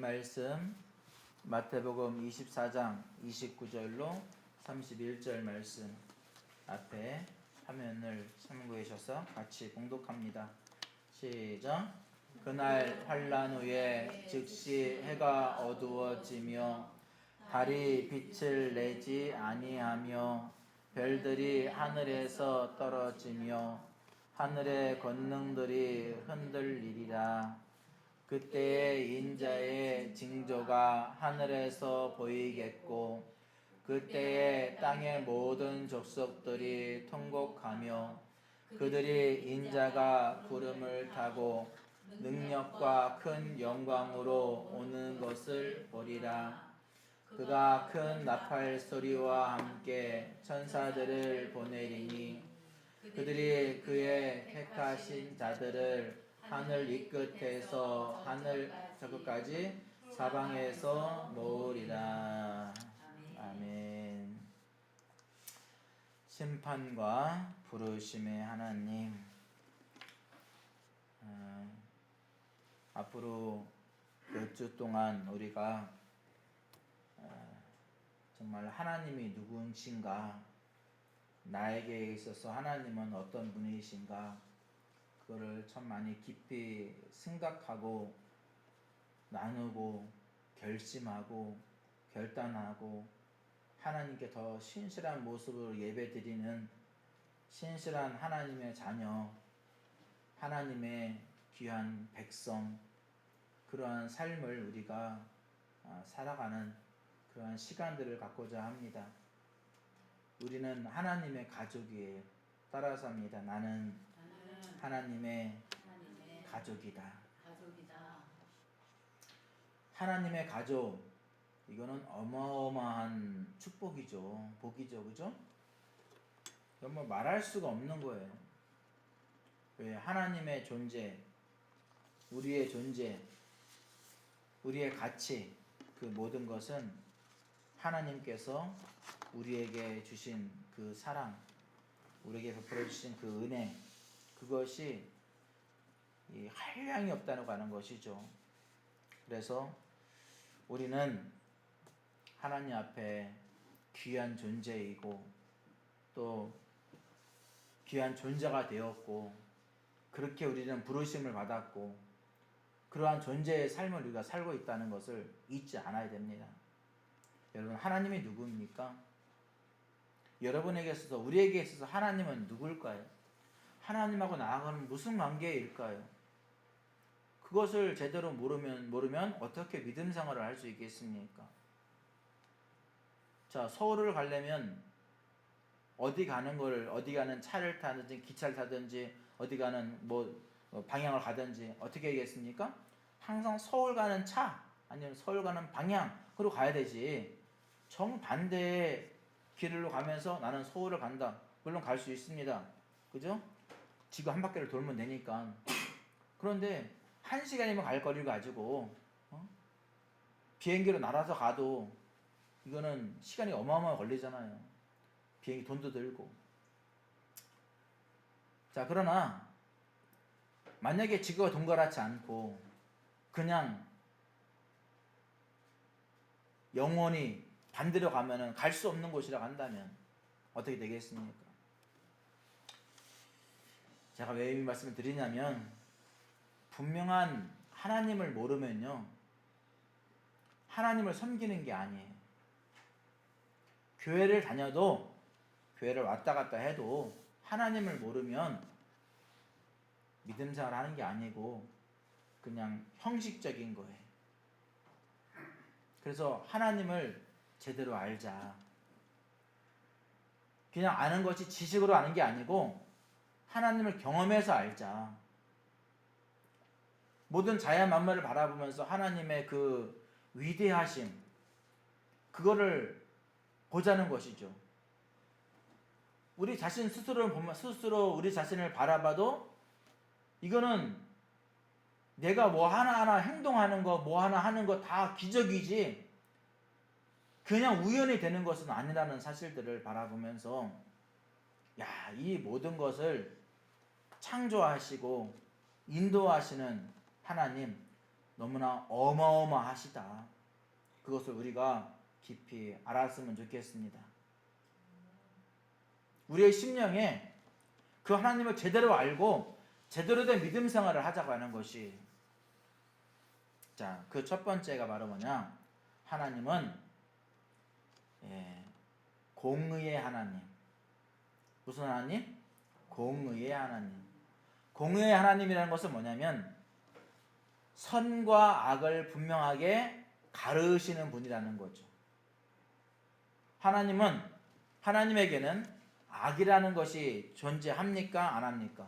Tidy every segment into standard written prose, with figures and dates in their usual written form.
말씀 마태복음 24장 29절로 31절 말씀 앞에 화면을 참고해 주셔서 같이 봉독합니다. 시작. 그날 환란 후에 즉시 해가 어두워지며 달이 빛을 내지 아니하며 별들이 하늘에서 떨어지며 하늘의 권능들이 흔들리리라. 그때에 인자의 징조가 하늘에서 보이겠고 그때에 땅의 모든 족속들이 통곡하며 그들이 인자가 구름을 타고 능력과 큰 영광으로 오는 것을 보리라. 그가 큰 나팔 소리와 함께 천사들을 보내리니 그들이 그의 택하신 자들을 하늘 이 끝에서 하늘 저 끝까지 사방에서 모으리라. 아멘. 심판과 부르심의 하나님, 앞으로 몇 주 동안 우리가 정말 하나님이 누구신가, 나에게 있어서 하나님은 어떤 분이신가, 그거를 참 많이 깊이 생각하고 나누고 결심하고 결단하고 하나님께 더 신실한 모습으로 예배드리는 신실한 하나님의 자녀, 하나님의 귀한 백성, 그러한 삶을 우리가 살아가는 그러한 시간들을 갖고자 합니다. 우리는 하나님의 가족이에요. 따라서 합니다. 나는 하나님의 가족이다. 하나님의 가족, 이거는 어마어마한 축복이죠. 복이죠. 그죠? 이건 뭐 말할 수가 없는 거예요. 왜? 하나님의 존재, 우리의 존재, 우리의 가치, 그 모든 것은 하나님께서 우리에게 주신 그 사랑, 우리에게 베풀어 주신 그 은혜, 그것이 한량이 없다고 하는 것이죠. 그래서 우리는 하나님 앞에 귀한 존재이고 또 귀한 존재가 되었고, 그렇게 우리는 부르심을 받았고 그러한 존재의 삶을 우리가 살고 있다는 것을 잊지 않아야 됩니다. 여러분, 하나님이 누구입니까? 여러분에게 있어서, 우리에게 있어서 하나님은 누굴까요? 하나님하고 나하고는 무슨 관계일까요? 그것을 제대로 모르면 어떻게 믿음 생활을 할 수 있겠습니까? 자, 서울을 가려면 어디 가는 차를 타든지 기차를 타든지 어디 가는 방향을 가든지 어떻게 하겠습니까? 항상 서울 가는 차 아니면 서울 가는 방향으로 가야 되지, 정반대의 길로 가면서 나는 서울을 간다, 물론 갈 수 있습니다. 그죠? 지구 한 바퀴를 돌면 되니까. 그런데 1시간이면 갈 거리를 가지고 비행기로 날아서 가도 이거는 시간이 어마어마하게 걸리잖아요. 비행기 돈도 들고. 자, 그러나 만약에 지구가 동그랗지 않고 그냥 영원히 반대로 가면은 갈 수 없는 곳이라고 한다면 어떻게 되겠습니까? 제가 왜 이 말씀을 드리냐면, 분명한 하나님을 모르면요, 하나님을 섬기는 게 아니에요. 교회를 다녀도, 교회를 왔다 갔다 해도 하나님을 모르면 믿음 생활 하는 게 아니고 그냥 형식적인 거예요. 그래서 하나님을 제대로 알자. 그냥 아는 것이 지식으로 아는 게 아니고 하나님을 경험해서 알자. 모든 자연 만물을 바라보면서 하나님의 그 위대하심, 그거를 보자는 것이죠. 우리 자신 스스로를 보면, 스스로 우리 자신을 바라봐도 이거는 내가 뭐 하나하나 행동하는 거, 뭐 하나 하는 거 다 기적이지 그냥 우연히 되는 것은 아니라는 사실들을 바라보면서, 야, 이 모든 것을 창조하시고 인도하시는 하나님, 너무나 어마어마하시다. 그것을 우리가 깊이 알았으면 좋겠습니다. 우리의 심령에 그 하나님을 제대로 알고 제대로 된 믿음 생활을 하자고 하는 것이, 자, 그 첫 번째가 바로 뭐냐? 하나님은 공의의 하나님. 무슨 하나님? 공의의 하나님. 공의의 하나님이라는 것은 뭐냐면 선과 악을 분명하게 가르시는 분이라는 거죠. 하나님에게는 악이라는 것이 존재합니까? 안 합니까?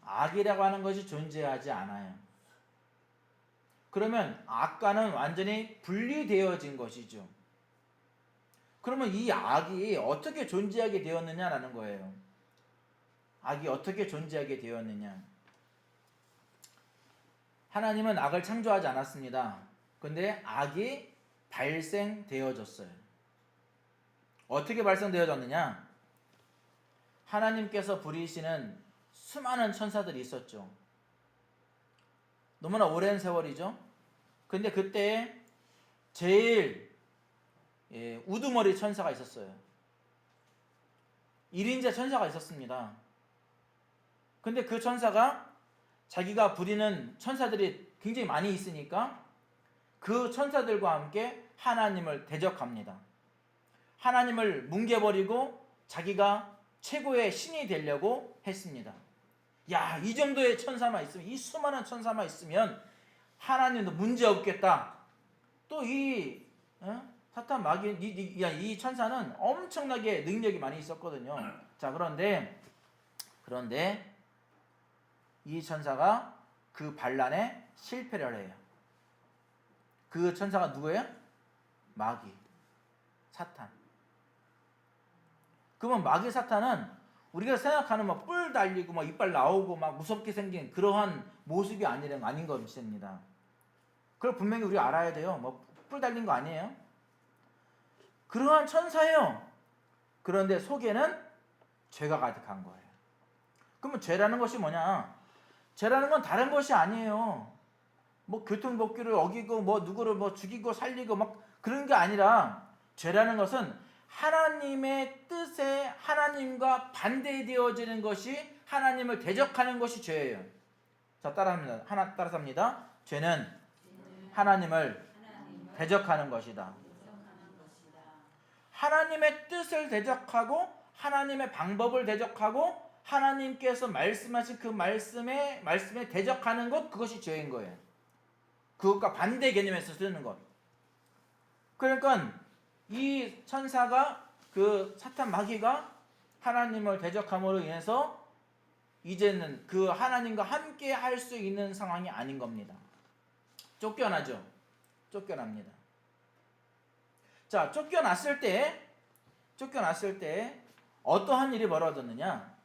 악이라고 하는 것이 존재하지 않아요. 그러면 악과는 완전히 분리되어진 것이죠. 그러면 이 악이 어떻게 존재하게 되었느냐라는 거예요. 악이 어떻게 존재하게 되었느냐. 하나님은 악을 창조하지 않았습니다. 근데 악이 발생되어졌어요. 어떻게 발생되어졌느냐? 하나님께서 부리시는 수많은 천사들이 있었죠. 너무나 오랜 세월이죠. 근데 그때 제일 우두머리 천사가 있었어요. 1인제 천사가 있었습니다. 근데 그 천사가 자기가 부리는 천사들이 굉장히 많이 있으니까 그 천사들과 함께 하나님을 대적합니다. 하나님을 뭉개버리고 자기가 최고의 신이 되려고 했습니다. 야, 이 정도의 천사만 있으면, 이 수많은 천사만 있으면 하나님도 문제 없겠다. 또 이 사탄 마귀 이 천사는 엄청나게 능력이 많이 있었거든요. 자, 그런데 이 천사가 그 반란에 실패를 해요. 그 천사가 누구예요? 마귀, 사탄. 그러면 마귀 사탄은 우리가 생각하는 막 뿔 달리고 막 이빨 나오고 막 무섭게 생긴 그러한 모습이 아닌 것입니다. 그걸 분명히 우리가 알아야 돼요. 뭐 뿔 달린 거 아니에요. 그러한 천사예요. 그런데 속에는 죄가 가득한 거예요. 그러면 죄라는 것이 뭐냐? 죄라는 건 다른 것이 아니에요. 뭐 교통법규를 어기고 뭐 누구를 뭐 죽이고 살리고 막 그런 게 아니라, 죄라는 것은 하나님의 뜻에 하나님과 반대되어지는 것이, 하나님을 대적하는 것이 죄예요. 자, 따라서 합니다. 죄는 하나님을 대적하는 것이다. 하나님의 뜻을 대적하고 하나님의 방법을 대적하고 하나님께서 말씀하신 그 말씀에 대적하는 것, 그것이 죄인 거예요. 그것과 반대 개념에서 쓰는 것. 그러니까 이 천사가, 그 사탄 마귀가 하나님을 대적함으로 인해서 이제는 그 하나님과 함께 할 수 있는 상황이 아닌 겁니다. 쫓겨나죠. 쫓겨납니다. 자, 쫓겨났을 때 어떠한 일이 벌어졌느냐?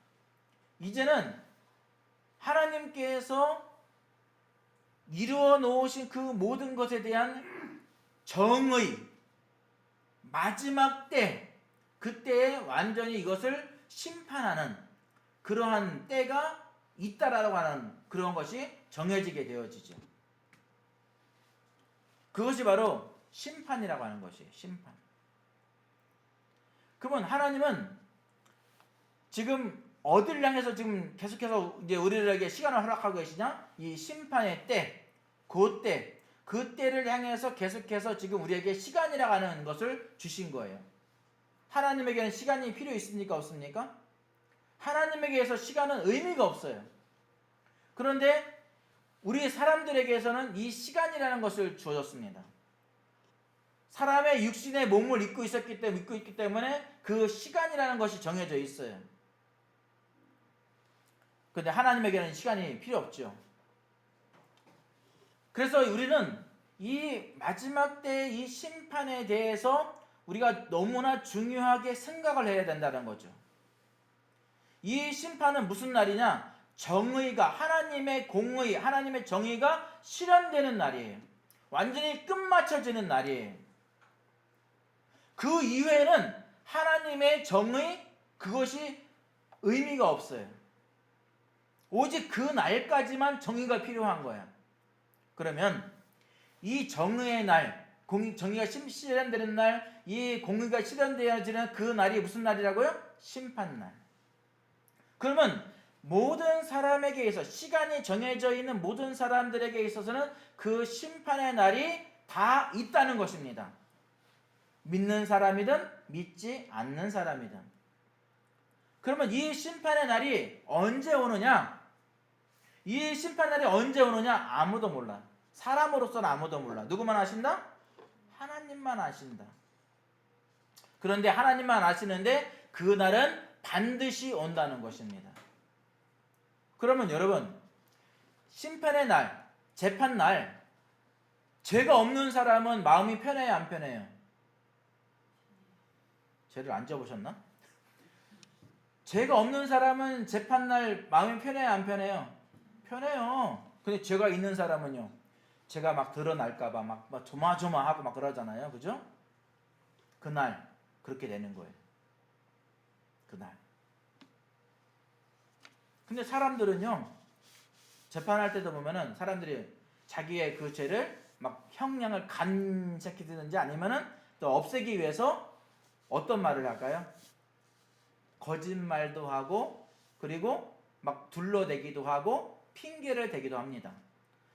이제는 하나님께서 이루어 놓으신 그 모든 것에 대한 정의, 마지막 때, 그때에 완전히 이것을 심판하는 그러한 때가 있다라고 하는 그런 것이 정해지게 되어지죠. 그것이 바로 심판이라고 하는 것이에요. 심판. 그러면 하나님은 지금 어디를 향해서 지금 계속해서 이제 우리에게 시간을 허락하고 계시냐? 이 심판의 때, 그때를 향해서 계속해서 지금 우리에게 시간이라고 하는 것을 주신 거예요. 하나님에게는 시간이 필요 있습니까? 없습니까? 하나님에게서 시간은 의미가 없어요. 그런데 우리 사람들에게서는 이 시간이라는 것을 주어졌습니다. 사람의 육신의 몸을 입고 있기 때문에 그 시간이라는 것이 정해져 있어요. 그런데 하나님에게는 시간이 필요 없죠. 그래서 우리는 이 마지막 때의 이 심판에 대해서 우리가 너무나 중요하게 생각을 해야 된다는 거죠. 이 심판은 무슨 날이냐? 정의가, 하나님의 공의, 하나님의 정의가 실현되는 날이에요. 완전히 끝마쳐지는 날이에요. 그 이후에는 하나님의 정의, 그것이 의미가 없어요. 오직 그 날까지만 정의가 필요한 거야. 그러면 이 정의의 날, 정의가 실현되는 날, 이 공의가 실현되어지는 그 날이 무슨 날이라고요? 심판날. 그러면 모든 사람에게 있어 시간이 정해져 있는 모든 사람들에게 있어서는 그 심판의 날이 다 있다는 것입니다. 믿는 사람이든 믿지 않는 사람이든. 그러면 이 심판의 날이 언제 오느냐? 이 심판날이 언제 오느냐? 아무도 몰라. 사람으로서는 아무도 몰라. 누구만 아신다? 하나님만 아신다. 그런데 하나님만 아시는데 그 날은 반드시 온다는 것입니다. 그러면 여러분, 심판의 날, 재판날, 죄가 없는 사람은 마음이 편해요, 안 편해요? 죄를 안 져보셨나? 죄가 없는 사람은 재판날 마음이 편해요, 안 편해요? 편해요. 근데 죄가 있는 사람은요, 죄가 막 드러날까봐 막 조마조마하고 막 그러잖아요. 그죠? 그날 그렇게 되는 거예요. 그날. 근데 사람들은요, 재판할 때도 보면은 사람들이 자기의 그 죄를 막 형량을 간색히든지 아니면은 또 없애기 위해서 어떤 말을 할까요? 거짓말도 하고 그리고 막 둘러대기도 하고 핑계를 대기도 합니다.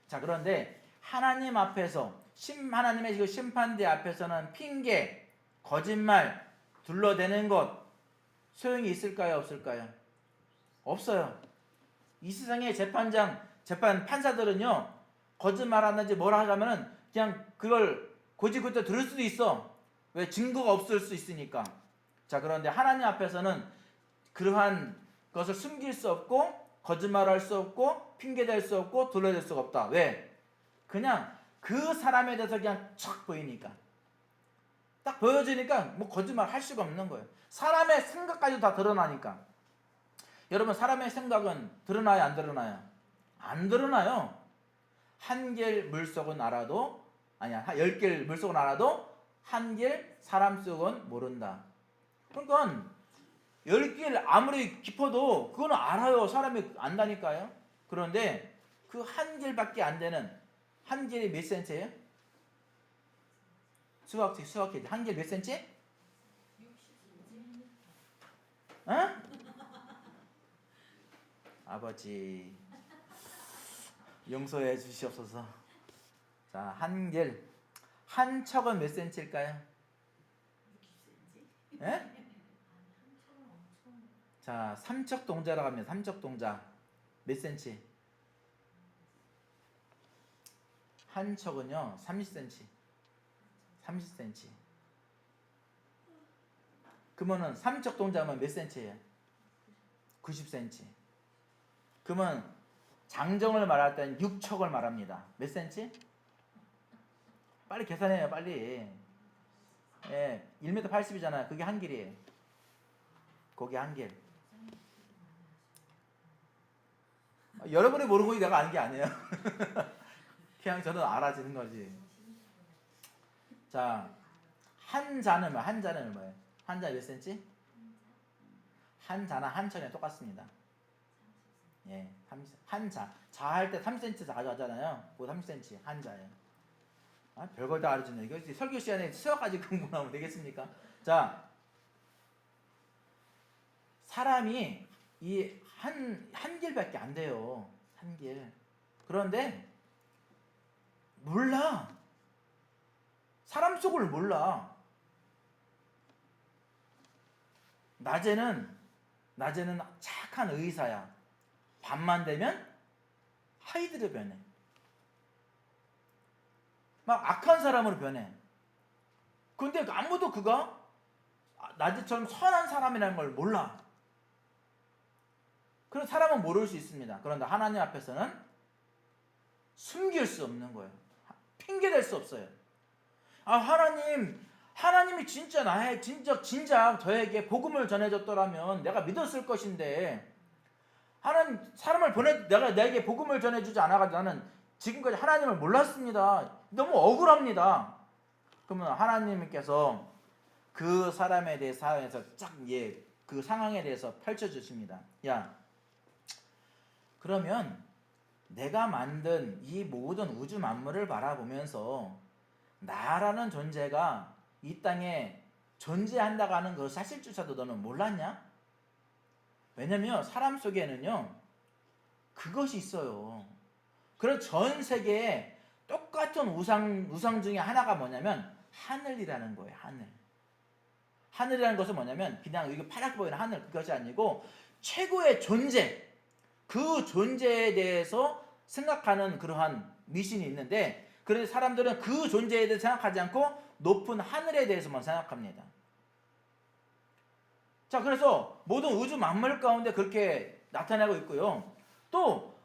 자, 그런데 하나님 앞에서 하나님의 그 심판대 앞에서는 핑계, 거짓말, 둘러대는 것 소용이 있을까요? 없을까요? 없어요. 이 세상의 재판 판사들은요, 거짓말하는지 뭐라 하자면은 그냥 그걸 고지고대 들을 수도 있어. 왜? 증거가 없을 수 있으니까. 자, 그런데 하나님 앞에서는 그러한 것을 숨길 수 없고 거짓말할 수 없고 핑계댈 수 없고 둘러댈 수가 없다. 왜? 그냥 그 사람에 대해서 그냥 척 보이니까, 딱 보여지니까 뭐 거짓말 할 수가 없는 거예요. 사람의 생각까지도 다 드러나니까. 여러분, 사람의 생각은 드러나요, 안 드러나요? 안 드러나요. 한길 물속은 알아도, 아니야, 10길 물속은 알아도 한길 사람 속은 모른다. 그러니까 10길 아무리 깊어도 그거는 알아요. 사람이 안다니까요. 그런데 그 한 길밖에 안 되는, 한 길이 몇 센치예요? 수학해. 한 길 몇 센치? 60cm. 어? 아버지 용서해 주시옵소서. 자, 한 길, 한 척은 몇 센치일까요? 60cm. 예? 자, 삼척 동자라고 합니다. 삼척 동자 몇 센치? 한 척은요 30cm. 30cm. 그러면은 삼척 동자면 몇 cm예요? 90cm. 그러면 장정을 말할 때는 6척을 말합니다. 몇 cm? 빨리 계산해요, 빨리. 예, 1m 80이잖아요. 그게 한 길이에요. 그게 한 길. 여러분이 모르고 내가 아는 게 아니에요. 그냥 저는 알아지는 거지. 자, 한 자는 뭐예요? 한 자 몇 센치? 한 자나 한 천에 똑같습니다. 예, 한 자. 자 할 때 3cm 가져가잖아요. 그 3cm 한 자예요. 아, 별걸 다 알아주네. 이거 설교 시간에 수학까지 공부하면 되겠습니까? 자, 사람이 이 한 길밖에 안 돼요. 한 길. 그런데 몰라. 사람 속을 몰라. 낮에는 착한 의사야. 밤만 되면 하이드로 변해. 막 악한 사람으로 변해. 근데 아무도 그가 낮에처럼 선한 사람이라는 걸 몰라. 그런 사람은 모를 수 있습니다. 그런데 하나님 앞에서는 숨길 수 없는 거예요. 핑계댈 수 없어요. 아, 하나님이 진짜 진작 저에게 복음을 전해줬더라면 내가 믿었을 것인데, 하나님 사람을 내게 복음을 전해주지 않아가지고 나는 지금까지 하나님을 몰랐습니다. 너무 억울합니다. 그러면 하나님께서 그 사람에 대해서 그 상황에 대해서 펼쳐주십니다. 야, 그러면 내가 만든 이 모든 우주 만물을 바라보면서 나라는 존재가 이 땅에 존재한다고 하는 그 사실조차도 너는 몰랐냐? 왜냐면 사람 속에는요 그것이 있어요. 그런 전 세계에 똑같은 우상 중에 하나가 뭐냐면 하늘이라는 거예요. 하늘이라는 것은 뭐냐면 그냥 이게 파랗게 보이는 하늘, 그것이 아니고 최고의 존재, 그 존재에 대해서 생각하는 그러한 미신이 있는데, 그런데 사람들은 그 존재에 대해서 생각하지 않고 높은 하늘에 대해서만 생각합니다. 자, 그래서 모든 우주 만물 가운데 그렇게 나타나고 있고요. 또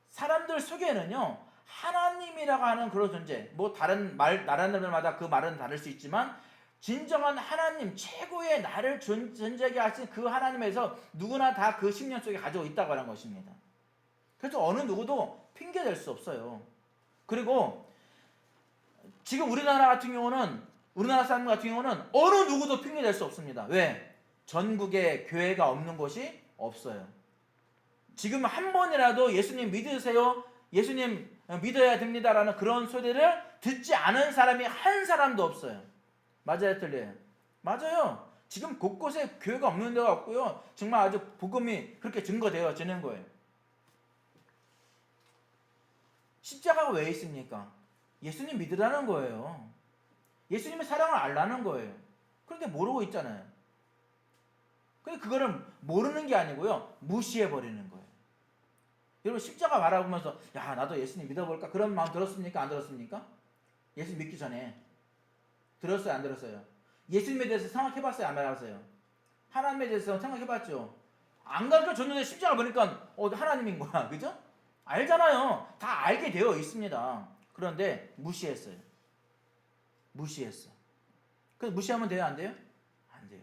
사람들 속에는요 하나님이라고 하는 그런 존재, 뭐 다른 나라들마다 그 말은 다를 수 있지만 진정한 하나님, 최고의 나를 존재하게 하신 그 하나님에서 누구나 다 그 심령 속에 가지고 있다고 하는 것입니다. 그래서 어느 누구도 핑계댈 수 없어요. 그리고 지금 우리나라 사람 같은 경우는 어느 누구도 핑계댈 수 없습니다. 왜? 전국에 교회가 없는 곳이 없어요. 지금 한 번이라도 예수님 믿으세요, 예수님 믿어야 됩니다라는 그런 소리를 듣지 않은 사람이 한 사람도 없어요. 맞아요, 틀려요? 맞아요. 지금 곳곳에 교회가 없는 데가 없고요. 정말 아주 복음이 그렇게 증거되어지는 거예요. 십자가가 왜 있습니까? 예수님 믿으라는 거예요. 예수님의 사랑을 알라는 거예요. 그런데 모르고 있잖아요. 근데 그거를 모르는 게 아니고요, 무시해버리는 거예요. 여러분 십자가 바라보면서 야 나도 예수님 믿어볼까 그런 마음 들었습니까? 안 들었습니까? 예수님 믿기 전에 들었어요? 안 들었어요? 예수님에 대해서 생각해봤어요? 안 해봤어요? 하나님에 대해서 생각해봤죠? 안 가르쳐줬는데 십자가 보니까 하나님인 거야. 그죠? 알잖아요. 다 알게 되어 있습니다. 그런데 무시했어요. 무시했어. 그래서 무시하면 돼요? 안 돼요? 안 돼요.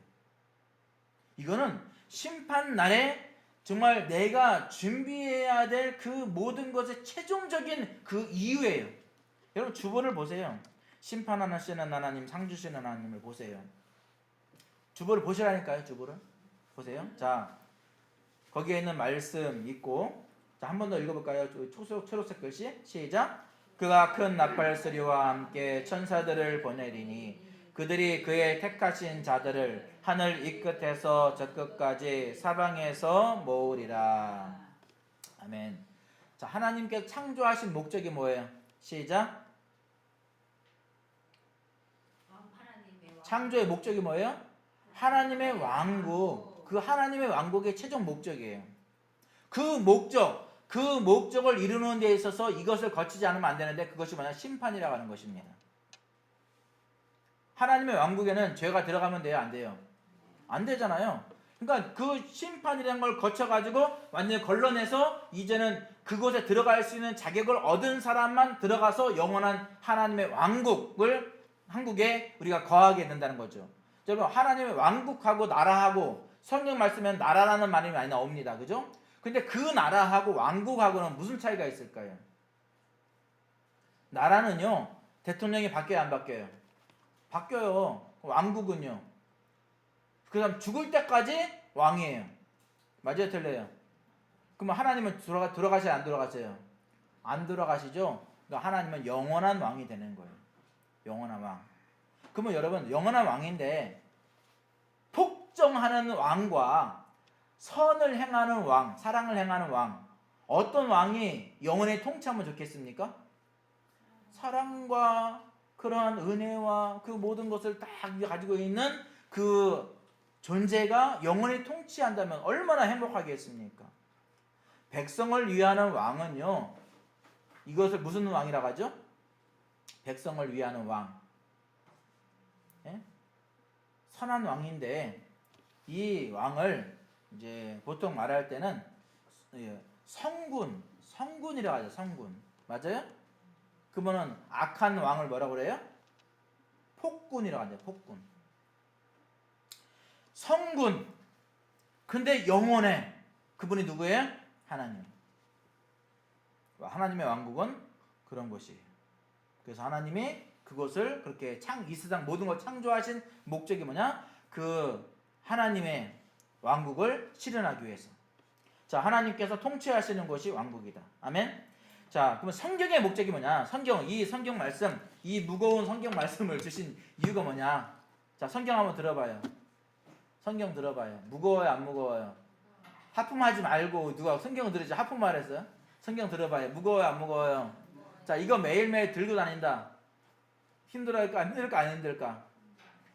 이거는 심판날에 정말 내가 준비해야 될 그 모든 것의 최종적인 그 이유예요. 여러분 주보를 보세요. 심판하시는 하나님, 상 주시는 하나님을 보세요. 주보를 보시라니까요. 주보를 보세요. 자, 거기에 있는 말씀 있고, 자, 한 번 더 읽어볼까요? 초록색 글씨 시작. 그가 큰 나팔 소리와 함께 천사들을 보내리니 그들이 그의 택하신 자들을 하늘 이 끝에서 저 끝까지 사방에서 모으리라. 아멘. 자, 하나님께서 창조하신 목적이 뭐예요? 시작. 창조의 목적이 뭐예요? 하나님의 왕국. 그 하나님의 왕국의 최종 목적이에요. 그 목적을 이루는 데 있어서 이것을 거치지 않으면 안 되는데, 그것이 뭐냐? 심판이라고 하는 것입니다. 하나님의 왕국에는 죄가 들어가면 돼요? 안 돼요? 안 되잖아요. 그러니까 그 심판이라는 걸 거쳐가지고 완전히 걸러내서 이제는 그곳에 들어갈 수 있는 자격을 얻은 사람만 들어가서 영원한 하나님의 한국에 우리가 거하게 된다는 거죠. 여러분 하나님의 왕국하고 나라하고 성경 말씀에는 나라라는 말이 많이 나옵니다. 그죠? 근데 그 나라하고 왕국하고는 무슨 차이가 있을까요? 나라는요 대통령이 바뀌어요? 안 바뀌어요? 바뀌어요. 왕국은요 그 다음 죽을 때까지 왕이에요. 맞아요? 틀려요? 그러면 하나님은 돌아가셔요? 안 돌아가세요? 안 돌아가시죠? 그러니까 하나님은 영원한 왕이 되는 거예요. 영원한 왕. 그러면 여러분 영원한 왕인데 폭정하는 왕과 선을 행하는 왕, 사랑을 행하는 왕, 어떤 왕이 영원히 통치하면 좋겠습니까? 사랑과 그러한 은혜와 그 모든 것을 다 가지고 있는 그 존재가 영원히 통치한다면 얼마나 행복하겠습니까? 백성을 위하는 왕은요, 이것을 무슨 왕이라고 하죠? 백성을 위하는 왕. 예? 선한 왕인데 이 왕을 이제 보통 말할 때는 성군이라고 하죠. 성군. 맞아요? 그러면은 악한 왕을 뭐라고 그래요? 폭군이라고 하죠. 폭군. 성군. 근데 영원해. 그분이 누구예요? 하나님. 하나님의 왕국은 그런 것이에요. 그래서 하나님이 그것을 그렇게 이 세상 모든 걸 창조하신 목적이 뭐냐? 그 하나님의 왕국을 실현하기 위해서. 자, 하나님께서 통치하시는 것이 왕국이다. 아멘. 자, 그러면 성경의 목적이 뭐냐? 이 성경 말씀, 이 무거운 성경 말씀을 주신 이유가 뭐냐? 자, 성경 한번 들어봐요. 성경 들어봐요. 무거워요, 안 무거워요? 하품하지 말고 누가 성경 들으지 하품 말했어요? 성경 들어봐요. 무거워요, 안 무거워요? 자, 이거 매일매일 들고 다닌다. 힘들까, 힘들까, 안 힘들까?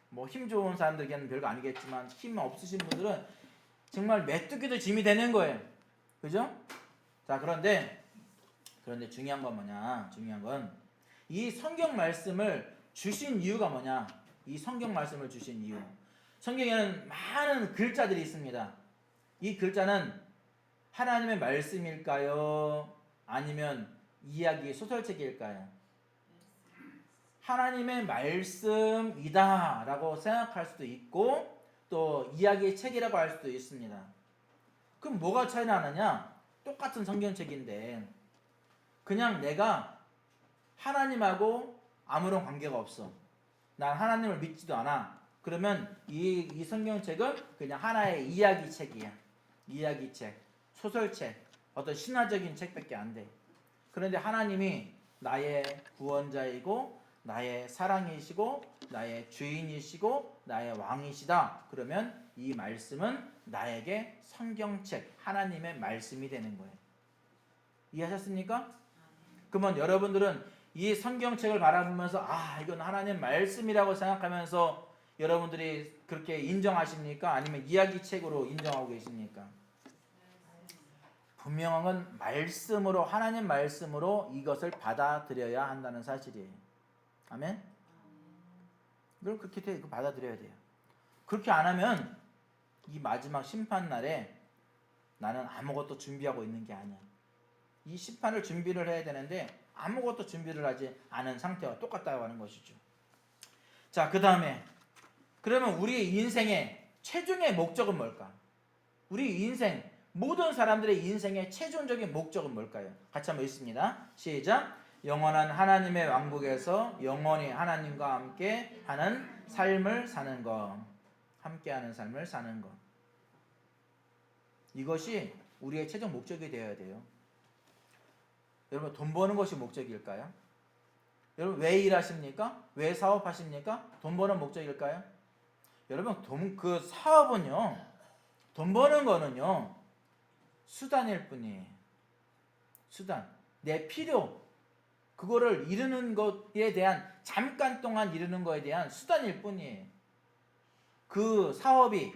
뭐 힘 좋은 사람들에게는 별거 아니겠지만 힘 없으신 분들은 정말 메뚜기도 짐이 되는 거예요. 그죠? 자, 그런데 중요한 건 뭐냐? 중요한 건 이 성경 말씀을 주신 이유가 뭐냐? 이 성경 말씀을 주신 이유. 성경에는 많은 글자들이 있습니다. 이 글자는 하나님의 말씀일까요? 아니면 이야기 소설책일까요? 하나님의 말씀이다 라고 생각할 수도 있고 또 이야기의 책이라고 할 수도 있습니다. 그럼 뭐가 차이 나느냐? 똑같은 성경책인데 그냥 내가 하나님하고 아무런 관계가 없어. 난 하나님을 믿지도 않아. 그러면 이 성경책은 그냥 하나의 이야기책이야. 이야기책, 소설책, 어떤 신화적인 책밖에 안 돼. 그런데 하나님이 나의 구원자이고 나의 사랑이시고 나의 주인이시고 나의 왕이시다. 그러면 이 말씀은 나에게 성경책, 하나님의 말씀이 되는 거예요. 이해하셨습니까? 그러면 여러분들은 이 성경책을 바라보면서 이건 하나님 말씀이라고 생각하면서 여러분들이 그렇게 인정하십니까? 아니면 이야기책으로 인정하고 계십니까? 분명한 건 말씀으로, 하나님 말씀으로 이것을 받아들여야 한다는 사실이에요. 아멘? 그럼 그렇게 받아들여야 돼요. 그렇게 안 하면 이 마지막 심판날에 나는 아무것도 준비하고 있는 게 아니야. 이 심판을 준비를 해야 되는데 아무것도 준비를 하지 않은 상태와 똑같다고 하는 것이죠. 자, 그 다음에 그러면 우리 인생의 최종의 목적은 뭘까? 우리 인생, 모든 사람들의 인생의 최종적인 목적은 뭘까요? 같이 한번 읽습니다. 시작. 영원한 하나님의 왕국에서 영원히 하나님과 함께 하는 삶을 사는 것. 함께하는 삶을 사는 것. 이것이 우리의 최종 목적이 되어야 돼요. 여러분, 돈 버는 것이 목적일까요? 여러분, 왜 일하십니까? 왜 사업하십니까? 돈 버는 목적일까요? 여러분, 그 사업은요, 돈 버는 거는요, 수단일 뿐이에요. 수단. 내 필요. 그거를 이루는 것에 대한, 잠깐 동안 이루는 것에 대한 수단일 뿐이에요. 그 사업이,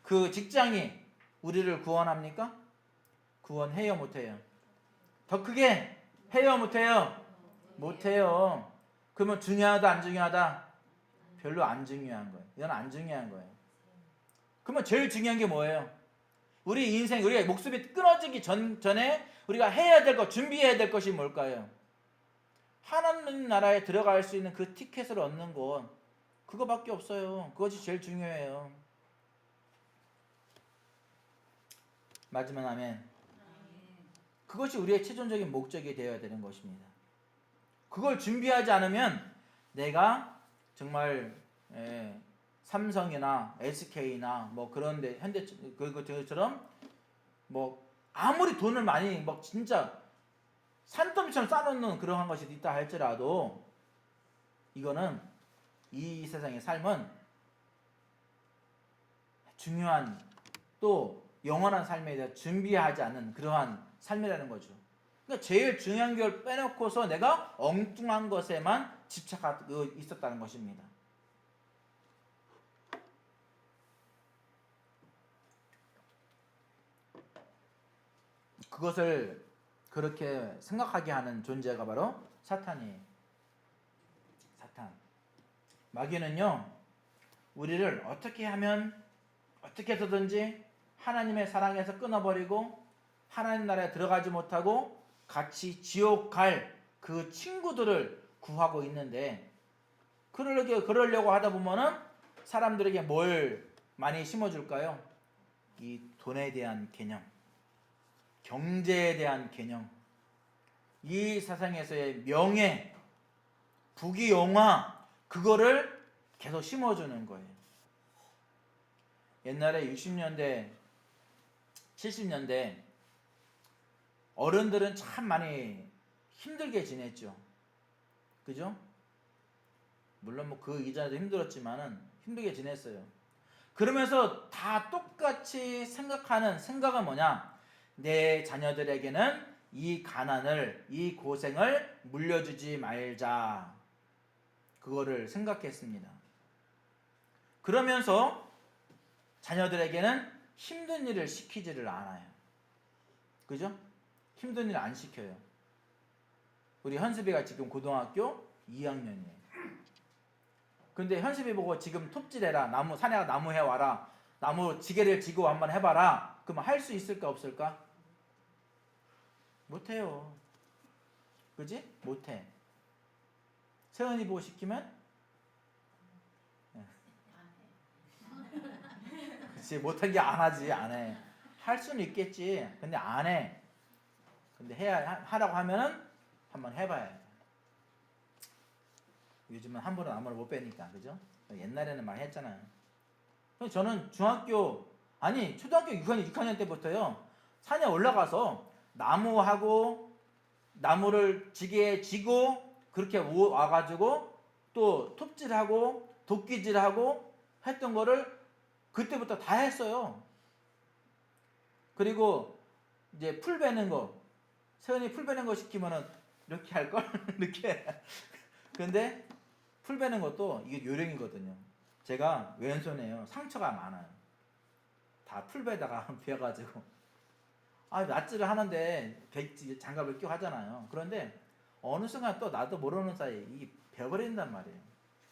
그 직장이 우리를 구원합니까? 구원해요, 못해요? 더 크게 해요, 못해요? 못해요. 그러면 중요하다, 안 중요하다? 별로 안 중요한 거예요. 이건 안 중요한 거예요. 그러면 제일 중요한 게 뭐예요? 우리 인생, 우리가 목숨이 끊어지기 전에 우리가 해야 될 것, 준비해야 될 것이 뭘까요? 하나님 나라에 들어갈 수 있는 그 티켓을 얻는 것, 그거밖에 없어요. 그것이 제일 중요해요. 맞으면 아멘. 그것이 우리의 최종적인 목적이 되어야 되는 것입니다. 그걸 준비하지 않으면 내가 정말 삼성이나 SK나 뭐 그런데 현대 그것처럼 뭐 아무리 돈을 많이 막 진짜 산더미처럼 쌓아놓는 그러한 것이 있다 할지라도 이거는 이 세상의 삶은 중요한 또 영원한 삶에 대해 준비하지 않는 그러한 삶이라는 거죠. 그러니까 제일 중요한 걸 빼놓고서 내가 엉뚱한 것에만 집착하고 있었다는 것입니다. 그것을 그렇게 생각하게 하는 존재가 바로 사탄이에요. 사탄. 마귀는요, 우리를 어떻게 하면 어떻게 해서든지 하나님의 사랑에서 끊어버리고 하나님 나라에 들어가지 못하고 같이 지옥 갈 그 친구들을 구하고 있는데 그러려고 하다 보면은 사람들에게 뭘 많이 심어줄까요? 이 돈에 대한 개념, 경제에 대한 개념, 이 세상에서의 명예, 부귀영화, 그거를 계속 심어주는 거예요. 옛날에 60년대, 70년대 어른들은 참 많이 힘들게 지냈죠. 그죠? 물론 뭐 그 이전에도 힘들었지만은 힘들게 지냈어요. 그러면서 다 똑같이 생각하는 생각은 뭐냐? 내 자녀들에게는 이 가난을, 이 고생을 물려주지 말자. 그거를 생각했습니다. 그러면서 자녀들에게는 힘든 일을 시키지를 않아요. 그죠? 힘든 일 안 시켜요. 우리 현수비가 지금 고등학교 2학년이에요. 근데 현수비 보고 지금 톱질해라. 나무, 산에 가 나무 해와라. 나무 지게를 지고 한번 해봐라. 그러면 할 수 있을까 없을까? 못해요. 그지? 못해. 세연이 보고 시키면? 그치, 못한 게 안 하지. 안 해. 할 수는 있겠지. 근데 안 해. 근데 하라고 하면은 한번 해봐야 돼. 요즘은 함부로 나무를 못 빼니까. 그죠? 옛날에는 막 했잖아요. 저는 초등학교 6학년 때부터요. 산에 올라가서 나무하고 나무를 지게에 지고 그렇게 와가지고 또 톱질하고 도끼질하고 했던 거를 그때부터 다 했어요. 그리고 이제 풀 베는 거, 세연이 풀 베는 거 시키면은 이렇게 할 걸? 이렇게. 근데 풀 베는 것도 이게 요령이거든요. 제가 왼손이에요. 상처가 많아요. 다 풀 베다가 베어가지고. 낫지를 하는데 장갑을 끼고 하잖아요. 그런데 어느 순간 또 나도 모르는 사이에 이게 베어버린단 말이에요.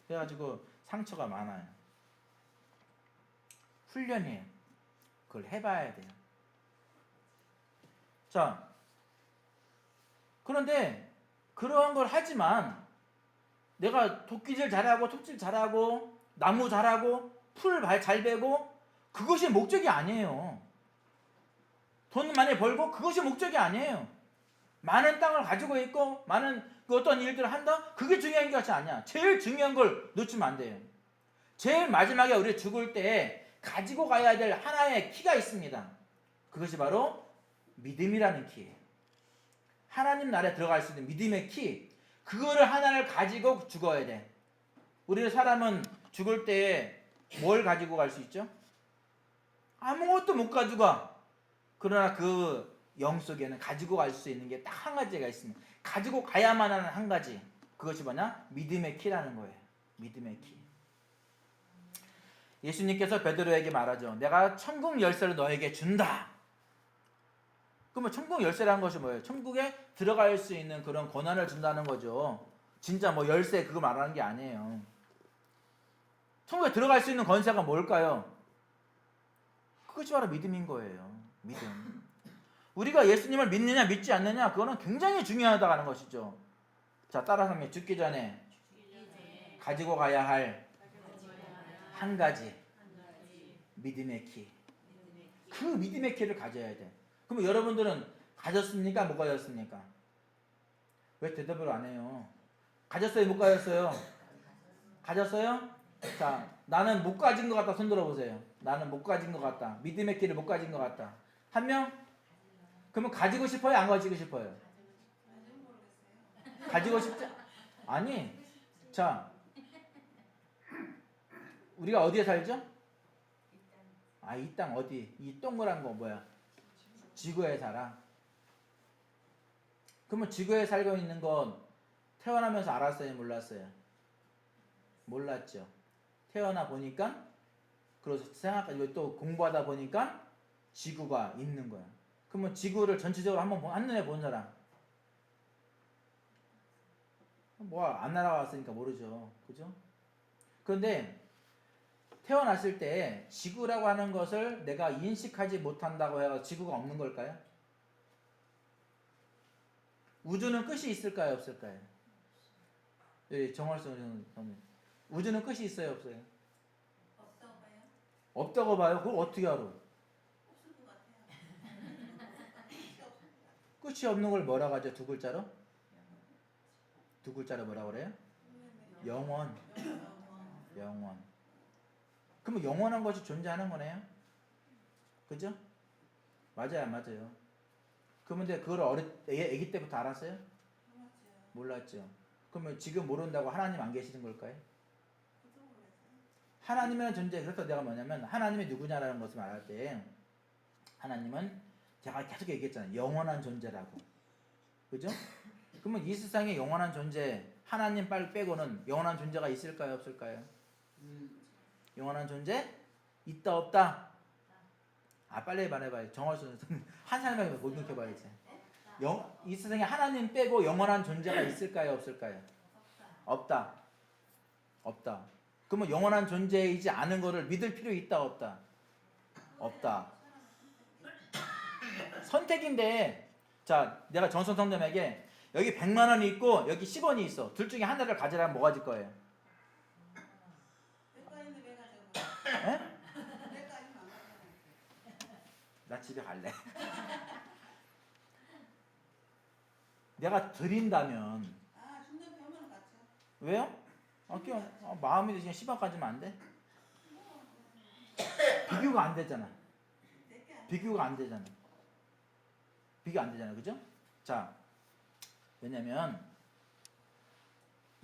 그래가지고 상처가 많아요. 훈련이에요. 그걸 해봐야 돼요. 자, 그런데 그러한 걸 하지만 내가 도끼질 잘하고 톱질 잘하고 나무 잘하고 풀 잘 베고 그것이 목적이 아니에요. 돈 많이 벌고 그것이 목적이 아니에요. 많은 땅을 가지고 있고 많은 어떤 일들을 한다? 그게 중요한 것이 아니야. 제일 중요한 걸 놓치면 안 돼요. 제일 마지막에 우리 죽을 때 가지고 가야 될 하나의 키가 있습니다. 그것이 바로 믿음이라는 키예요. 하나님 나라에 들어갈 수 있는 믿음의 키. 그거를 하나를 가지고 죽어야 돼. 우리 사람은 죽을 때 뭘 가지고 갈 수 있죠? 아무것도 못 가져가. 그러나 그 영 속에는 가지고 갈 수 있는 게 딱 한 가지가 있습니다. 가지고 가야만 하는 한 가지. 그것이 뭐냐? 믿음의 키라는 거예요. 믿음의 키. 예수님께서 베드로에게 말하죠. 내가 천국 열쇠를 너에게 준다. 그러면 천국 열쇠라는 것이 뭐예요? 천국에 들어갈 수 있는 그런 권한을 준다는 거죠. 진짜 뭐 열쇠 그거 말하는 게 아니에요. 천국에 들어갈 수 있는 권세가 뭘까요? 그것이 바로 믿음인 거예요. 믿음. 우리가 예수님을 믿느냐 믿지 않느냐 그거는 굉장히 중요하다는 것이죠. 자, 따라서 죽기 전에 가지고 가야 할 한 가지 믿음의 키. 그 믿음의 키를 가져야 돼. 그러면 여러분들은 가졌습니까? 못 가졌습니까? 왜 대답을 안 해요? 가졌어요? 못 가졌어요? 가졌어요? 자, 나는 못 가진 것 같다. 손 들어보세요. 나는 못 가진 것 같다. 믿음의 키를 못 가진 것 같다. 한 명? 그러면 가지고 싶어요? 안 가지고 싶어요? 가지고 싶지? 아니. 자, 우리가 어디에 살죠? 이 땅 어디? 이 동그란 거 뭐야? 지구에 살아. 그러면 지구에 살고 있는 건 태어나면서 알았어요? 몰랐어요? 몰랐죠. 태어나 보니까 그래서 생각하고 또 공부하다 보니까 지구가 있는 거야. 그러면 지구를 전체적으로 한눈에 본 사람 뭐 안 날아왔으니까 모르죠. 그죠? 그런데 태어났을 때 지구라고 하는 것을 내가 인식하지 못한다고 해서 지구가 없는 걸까요? 우주는 끝이 있을까요? 없을까요? 정월성 선생님, 우주는 끝이 있어요? 없어요? 없다고 봐요? 없다고 봐요? 그걸 어떻게 알아? 없을 것 같아요. 끝이 없는 걸 뭐라고 하죠? 두 글자로? 두 글자로 뭐라고 그래요? 영원. 영원. 그러면 영원한 것이 존재하는 거네요? 그죠? 맞아요, 안 맞아요? 그런데 그걸 애기 때부터 알았어요? 몰랐죠. 그러면 지금 모른다고 하나님 안 계시는 걸까요? 하나님이라는 존재, 그래서 내가 뭐냐면 하나님이 누구냐라는 것을 말할 때 하나님은 제가 계속 얘기했잖아요. 영원한 존재라고. 그죠? 그러면 이 세상에 영원한 존재, 하나님 빼고는 영원한 존재가 있을까요? 없을까요? 영원한 존재? 있다 없다? 아, 빨리 말해봐요. 정화수 한 사람에게 못 느껴봐야지. 이 세상에 하나님 빼고 영원한 존재가 있을까요? 없을까요? 없다. 없다. 그러면 영원한 존재이지 않은 거를 믿을 필요 있다 없다? 없다. 선택인데, 자, 내가 정선 성도님에게 여기 100만 원이 있고 여기 10원이 있어. 둘 중에 하나를 가지라면 뭐가 질 거예요? 에? 나 집에 갈래. 내가 드린다면. 왜요? 마음이 그냥 10원 가지면 안 돼? 비교가 안 되잖아. 비교가 안 되잖아. 비교 안 되잖아. 그죠? 자, 왜냐면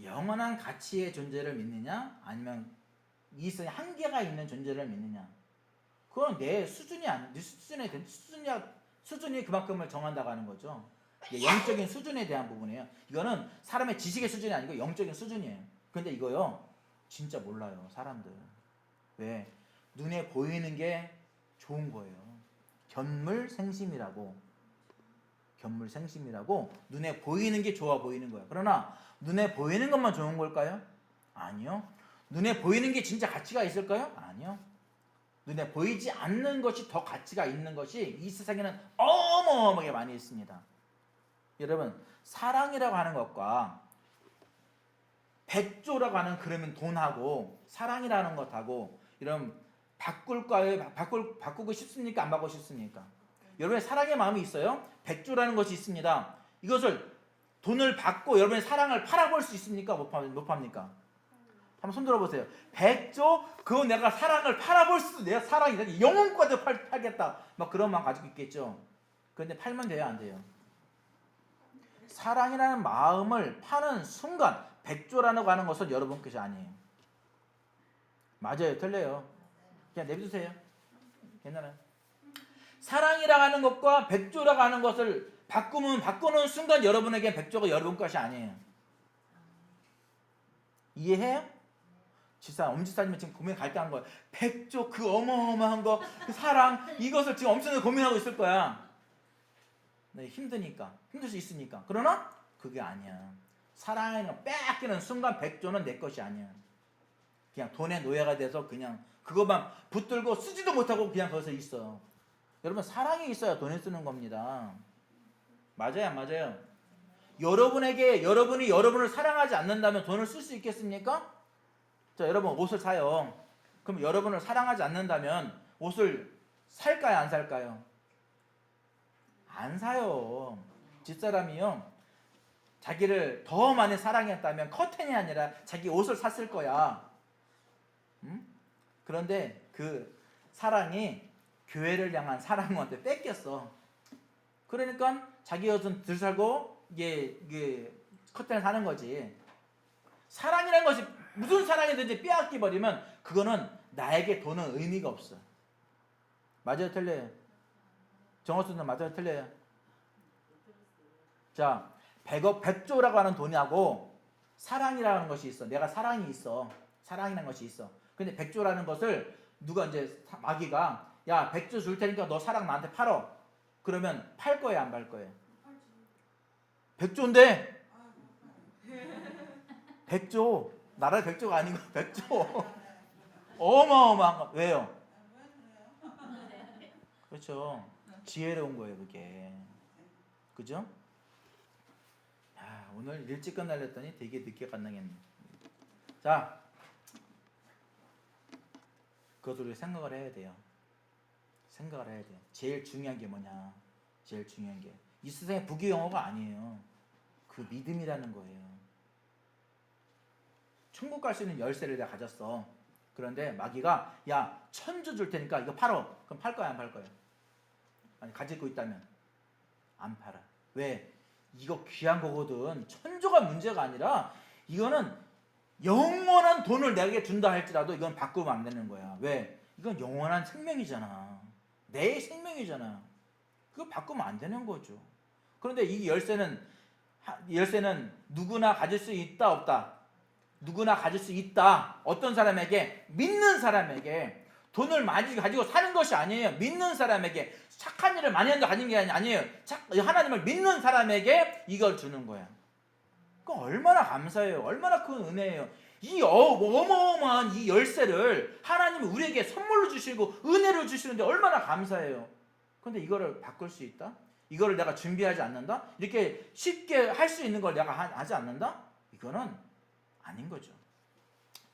영원한 가치의 존재를 믿느냐 아니면 이 세상에 한계가 있는 존재를 믿느냐, 그건 내 수준이 네 수준이 그만큼을 정한다고 하는 거죠. 영적인 수준에 대한 부분이에요. 이거는 사람의 지식의 수준이 아니고 영적인 수준이에요. 근데 이거요 진짜 몰라요 사람들. 왜? 눈에 보이는 게 좋은 거예요. 견물생심이라고 눈에 보이는 게 좋아 보이는 거예요. 그러나 눈에 보이는 것만 좋은 걸까요? 아니요. 눈에 보이는 게 진짜 가치가 있을까요? 아니요. 눈에 보이지 않는 것이 더 가치가 있는 것이 이 세상에는 어마어마하게 많이 있습니다. 여러분, 사랑이라고 하는 것과 백조라고 하는 그러면 돈하고 사랑이라는 것하고 이런 바꾸고 싶습니까? 안 바꾸고 싶습니까? 여러분의 사랑의 마음이 있어요? 백조라는 것이 있습니다. 이것을 돈을 받고 여러분의 사랑을 팔아볼 수 있습니까? 못 팝니까? 한번 손 들어보세요. 백조? 그거 내가 사랑을 팔아볼 수, 내가 사랑이 영혼까지 팔겠다. 막 그런 마음 가지고 있겠죠. 그런데 팔면 돼요? 안 돼요? 사랑이라는 마음을 파는 순간 백조라고 하는 것은 여러분 것이 아니에요. 맞아요? 틀려요? 그냥 내비두세요. 괜찮아요. 사랑이라고 하는 것과 백조라고 하는 것을 바꾸는 순간 여러분에게 백조가 여러분 것이 아니에요. 이해해요? 엄지사님은 지금 고민 갈등한 거야. 백조 그 어마어마한 거, 그 사랑, 이것을 지금 엄청나게 고민하고 있을 거야. 네, 힘드니까, 힘들 수 있으니까. 그러나 그게 아니야. 사랑을 빼앗기는 순간 백조는 내 것이 아니야. 그냥 돈의 노예가 돼서 그냥 그것만 붙들고 쓰지도 못하고 그냥 거기서 있어. 여러분, 사랑이 있어야 돈을 쓰는 겁니다. 맞아요, 안 맞아요? 여러분이 여러분을 사랑하지 않는다면 돈을 쓸 수 있겠습니까? 자, 여러분 옷을 사요. 그럼 여러분을 사랑하지 않는다면 옷을 살까요, 안 살까요? 안 사요. 집사람이요, 자기를 더 많이 사랑했다면 커튼이 아니라 자기 옷을 샀을 거야. 그런데 그 사랑이 교회를 향한 사랑한테 뺏겼어. 그러니까 자기 옷은 들 살고 이게 커튼을 사는 거지. 사랑이라는 것이 무슨 사랑이든지 빼앗기 버리면 그거는 나에게 돈은 의미가 없어. 맞아요, 틀려요? 정호수는 맞아요, 틀려요? 자, 100조라고 하는 돈하고 사랑이라는 것이 있어. 내가 사랑이 있어. 사랑이라는 것이 있어. 근데 100조라는 것을 누가 이제 마귀가 야 100조 줄 테니까 너 사랑 나한테 팔어. 그러면 팔 거예요, 안 팔 거예요? 100조인데 100조 나라의 100조가 아니고 100조 어마어마한 거. 왜요? 그렇죠. 지혜로운 거예요, 그게. 그죠? 오늘 일찍 끝날려 했더니 되게 늦게 끝나겠네. 자, 그것을 우리 생각을 해야 돼요. 생각을 해야 돼요. 제일 중요한 게 뭐냐? 제일 중요한 게 이 세상의 부귀영화가 아니에요. 그 믿음이라는 거예요. 천국 갈 수 있는 열쇠를 내가 가졌어. 그런데 마귀가 야 1000조 줄 테니까 이거 팔어. 그럼 팔 거야, 안 팔 거야? 아니, 가지고 있다면 안 팔아. 왜? 이거 귀한 거거든. 천조가 문제가 아니라 이거는 영원한 돈을 내게 준다 할지라도 이건 바꾸면 안 되는 거야. 왜? 이건 영원한 생명이잖아. 내 생명이잖아. 그거 바꾸면 안 되는 거죠. 그런데 이 열쇠는 누구나 가질 수 있다 없다? 누구나 가질 수 있다. 어떤 사람에게? 믿는 사람에게. 돈을 많이 가지고 사는 것이 아니에요. 믿는 사람에게. 착한 일을 많이 한다 가진 게 아니에요. 하나님을 믿는 사람에게 이걸 주는 거야. 그 얼마나 감사해요. 얼마나 큰 은혜예요. 이 어마어마한 이 열쇠를 하나님이 우리에게 선물로 주시고 은혜를 주시는데 얼마나 감사해요. 그런데 이거를 바꿀 수 있다? 이거를 내가 준비하지 않는다? 이렇게 쉽게 할 수 있는 걸 내가 하지 않는다? 이거는 아닌 거죠.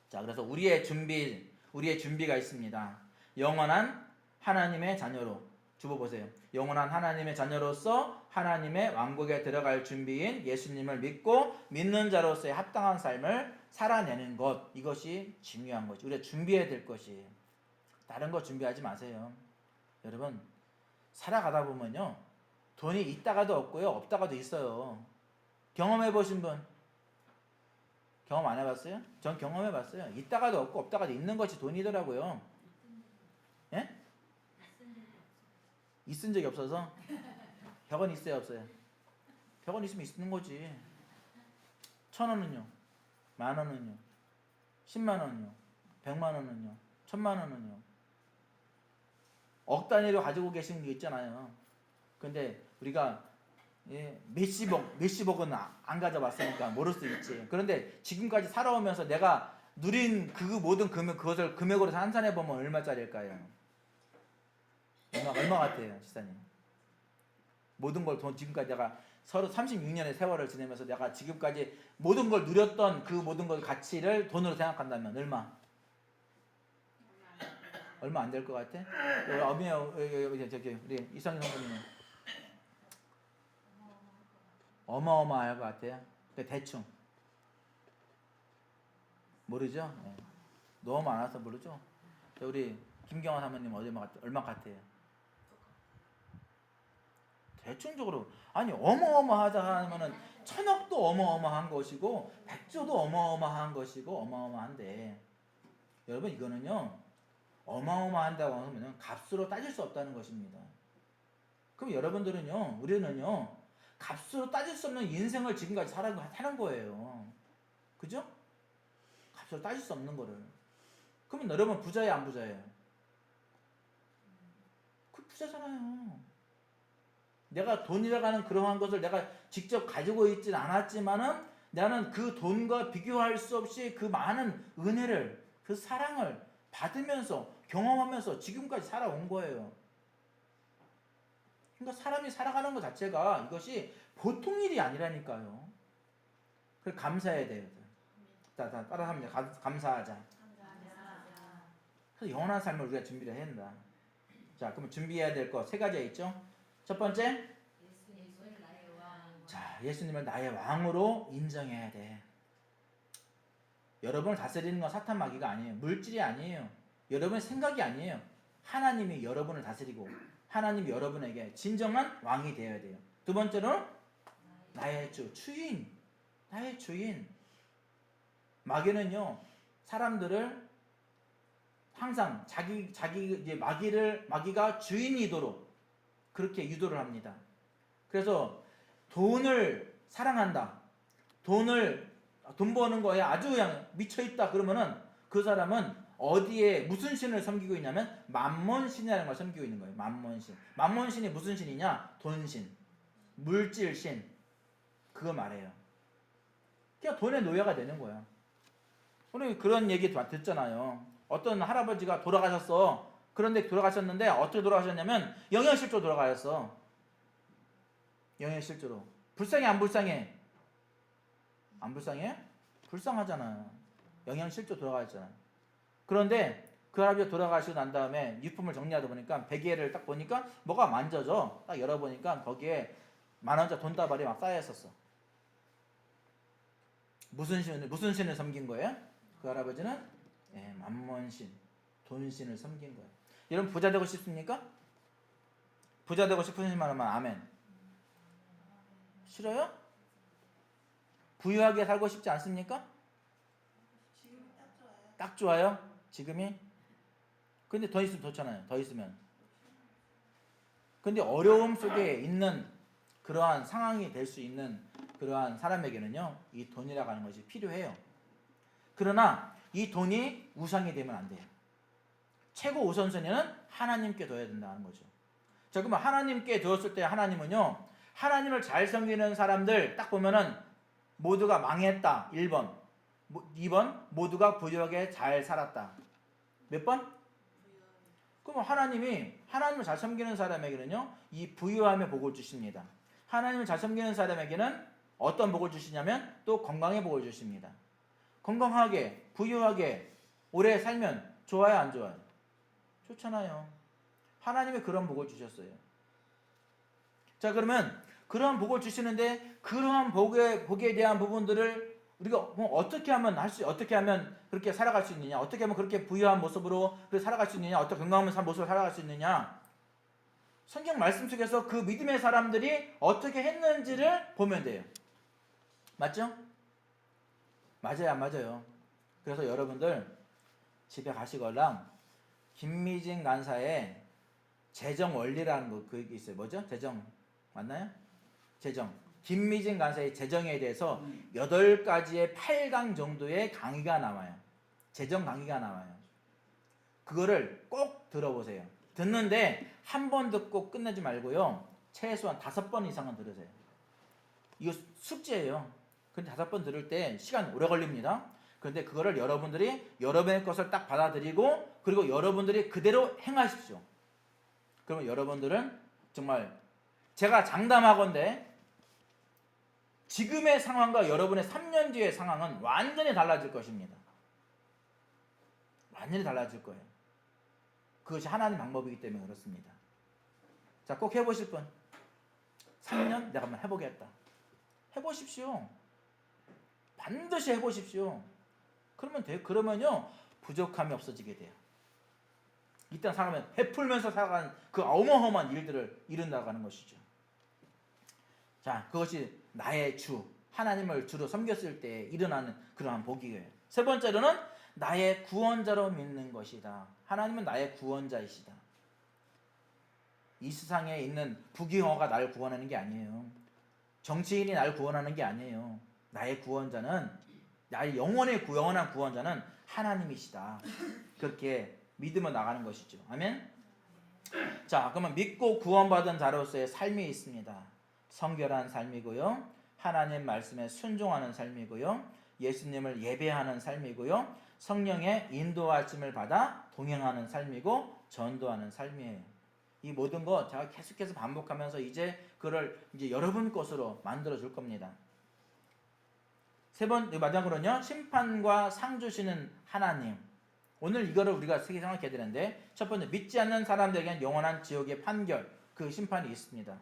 자, 그래서 우리의 준비가 있습니다. 영원한 하나님의 자녀로. 주보 보세요. 영원한 하나님의 자녀로서 하나님의 왕국에 들어갈 준비인 예수님을 믿고 믿는 자로서의 합당한 삶을 살아내는 것. 이것이 중요한 거죠. 우리가 준비해야 될 것이. 다른 거 준비하지 마세요. 여러분, 살아가다 보면요. 돈이 있다가도 없고요. 없다가도 있어요. 경험해 보신 분? 경험 안 해봤어요? 전 경험해 봤어요. 있다가도 없고 없다가도 있는 것이 돈이더라고요. 예? 있은 적이 없어서? 100원 있어요 없어요? 100원 있으면 있는 거지. 1,000원은요? 10,000원은요? 100,000원은요? 100,000원은요? 1,000,000원은요? 억 단위로 가지고 계시는 게 있잖아요. 근데 우리가 몇십억은 안 가져봤으니까 모를 수 있지. 그런데 지금까지 살아오면서 내가 누린 그 모든 그것을 금액으로 환산해 보면 얼마짜리일까요? 얼마 같아요, 지사님? 모든 걸 지금까지 내가 서로 36년의 세월을 지내면서 내가 지금까지 모든 걸 누렸던 그 모든 걸 가치를 돈으로 생각한다면 얼마? 얼마 안 될 것 같아? 우리 이성희 선생님은 어마어마할 것 같아요. 대충 모르죠? 네. 너무 많아서 모르죠? 우리 김경환 사모님 얼마 같아요? 대충적으로 아니 어마어마하다 하면은 1,000억도 어마어마한 것이고 100조도 어마어마한 것이고 어마어마한데 여러분 이거는요 어마어마한다고 하면 값으로 따질 수 없다는 것입니다. 그럼 여러분들은요 우리는요 값으로 따질 수 없는 인생을 지금까지 사는 거예요. 그죠? 값으로 따질 수 없는 거를. 그러면 여러분 부자예요 안 부자예요? 그 부자잖아요. 내가 돈이라고 하는 그러한 것을 내가 직접 가지고 있진 않았지만은 나는 그 돈과 비교할 수 없이 그 많은 은혜를 그 사랑을 받으면서 경험하면서 지금까지 살아온 거예요. 그러니까 사람이 살아가는 것 자체가 이것이 보통 일이 아니라니까요. 그래서 감사해야 돼요. 따라 합니다. 감사하자. 그래서 영원한 삶을 우리가 준비를 해야 된다. 자, 그러면 준비해야 될 거 세 가지가 있죠. 첫 번째, 자, 예수님을 나의 왕으로 인정해야 돼. 여러분을 다스리는 건 사탄 마귀가 아니에요. 물질이 아니에요. 여러분의 생각이 아니에요. 하나님이 여러분을 다스리고 하나님이 여러분에게 진정한 왕이 되어야 돼요. 두 번째로 나의 주인. 나의 주인. 마귀는요 사람들을 항상 마귀가 주인이도록 그렇게 유도를 합니다. 그래서 돈을 사랑한다. 돈 버는 거에 아주 그냥 미쳐있다 그러면은 그 사람은 어디에 무슨 신을 섬기고 있냐면 만몬신이라는 걸 섬기고 있는 거예요. 만몬신. 만몬신이 무슨 신이냐? 돈신, 물질신. 그거 말해요. 그냥 돈의 노예가 되는 거야. 우리 그런 얘기 듣잖아요. 어떤 할아버지가 돌아가셨어. 그런데 돌아가셨는데 어떻게 돌아가셨냐면 영양실조 돌아가셨어. 영양실조로. 불쌍해 안 불쌍해? 안 불쌍해? 불쌍하잖아요. 영양실조 돌아가셨잖아요. 그런데 그 할아버지가 돌아가시고 난 다음에 유품을 정리하다 보니까 베개를 딱 보니까 뭐가 만져져. 딱 열어보니까 거기에 10,000원짜리 돈다발이 막 쌓여있었어. 무슨 신을 섬긴 거예요? 그 할아버지는 만몬신, 돈신을 섬긴 거예요. 여러분 부자 되고 싶습니까? 부자 되고 싶으신 분 하면 아멘. 싫어요? 부유하게 살고 싶지 않습니까? 지금 딱 좋아요. 딱 좋아요. 지금이. 근데 더 있으면 좋잖아요. 더 있으면. 근데 어려움 속에 있는 그러한 상황이 될 수 있는 그러한 사람에게는요, 이 돈이라고 하는 것이 필요해요. 그러나 이 돈이 우상이 되면 안 돼요. 최고 우선순위는 하나님께 둬야 된다는 거죠. 자, 그러면 하나님께 두었을 때 하나님은요, 하나님을 잘 섬기는 사람들 딱 보면은 모두가 망했다. 1번. 2번, 모두가 부유하게 잘 살았다. 몇 번? 그럼 하나님을 잘 섬기는 사람에게는요, 이 부유함의 복을 주십니다. 하나님을 잘 섬기는 사람에게는 어떤 복을 주시냐면 또 건강의 복을 주십니다. 건강하게, 부유하게 오래 살면 좋아요, 안 좋아요? 좋잖아요. 하나님이 그런 복을 주셨어요. 자, 그러면 그러한 복을 주시는데 그러한 복에 대한 부분들을 우리가 어떻게 하면 어떻게 하면 그렇게 살아갈 수 있느냐? 어떻게 하면 그렇게 부유한 모습으로 살아갈 수 있느냐? 어떻게 건강한 모습으로 살아갈 수 있느냐? 성경 말씀 속에서 그 믿음의 사람들이 어떻게 했는지를 보면 돼요. 맞죠? 맞아요, 안 맞아요? 그래서 여러분들 집에 가시거나 김미진 간사의 재정 원리라는 거 그게 있어요. 뭐죠? 재정 맞나요? 재정. 김미진 간사의 재정에 대해서 8가지의 8강 정도의 강의가 나와요. 재정 강의가 나와요. 그거를 꼭 들어보세요. 듣는데 한 번 듣고 끝내지 말고요. 최소한 5번 이상은 들으세요. 이거 숙제예요. 근데 5번 들을 때 시간 오래 걸립니다. 그런데 그거를 여러분들이 여러분의 것을 딱 받아들이고 그리고 여러분들이 그대로 행하십시오. 그러면 여러분들은 정말 제가 장담하건대 지금의 상황과 여러분의 3년 뒤의 상황은 완전히 달라질 것입니다. 완전히 달라질 거예요. 그것이 하나님 방법이기 때문에 그렇습니다. 자, 꼭 해보실 분. 3년 내가 한번 해보겠다. 해보십시오. 반드시 해보십시오. 그러면 돼요. 그러면요 부족함이 없어지게 돼요. 이딴 사람은 베풀면서 살아가는 그 어마어마한 일들을 이룬다고 것이죠. 자, 그것이 나의 주, 하나님을 주로 섬겼을 때 일어나는 그러한 복이에요. 세 번째로는 나의 구원자로 믿는 것이다. 하나님은 나의 구원자이시다. 이 세상에 있는 부귀영화가 나를 구원하는 게 아니에요. 정치인이 나를 구원하는 게 아니에요. 나의 구원자는, 나의 영원한 구원자는 하나님이시다. 그렇게 믿으며 나가는 것이죠. 아멘. 자, 그러면 믿고 구원받은 자로서의 삶이 있습니다. 성결한 삶이고요, 하나님 말씀에 순종하는 삶이고요, 예수님을 예배하는 삶이고요, 성령의 인도하심을 받아 동행하는 삶이고 전도하는 삶이에요. 이 모든 거 제가 계속해서 반복하면서 이제 그걸 이제 여러분 것으로 만들어 줄 겁니다. 마지막으로는요, 심판과 상 주시는 하나님. 오늘 이거를 우리가 생각해야 되는데, 첫 번째, 믿지 않는 사람들에게는 영원한 지옥의 판결, 그 심판이 있습니다.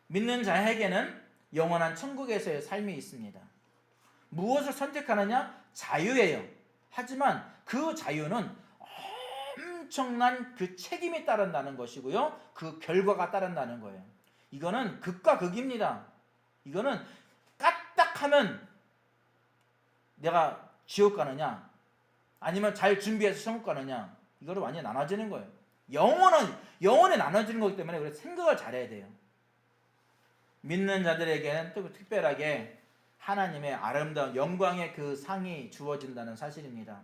믿는 자에게는 영원한 천국에서의 삶이 있습니다. 무엇을 선택하느냐? 자유예요. 하지만 그 자유는 엄청난 그 책임이 따른다는 것이고요, 그 결과가 따른다는 거예요. 이거는 극과 극입니다. 이거는 까딱하면 내가 지옥 가느냐, 아니면 잘 준비해서 천국 가느냐, 이거를 완전히 나눠지는 거예요. 영원히 나눠지는 거기 때문에 우리가 생각을 잘해야 돼요. 믿는 자들에게는 또 특별하게 하나님의 아름다운 영광의 그 상이 주어진다는 사실입니다.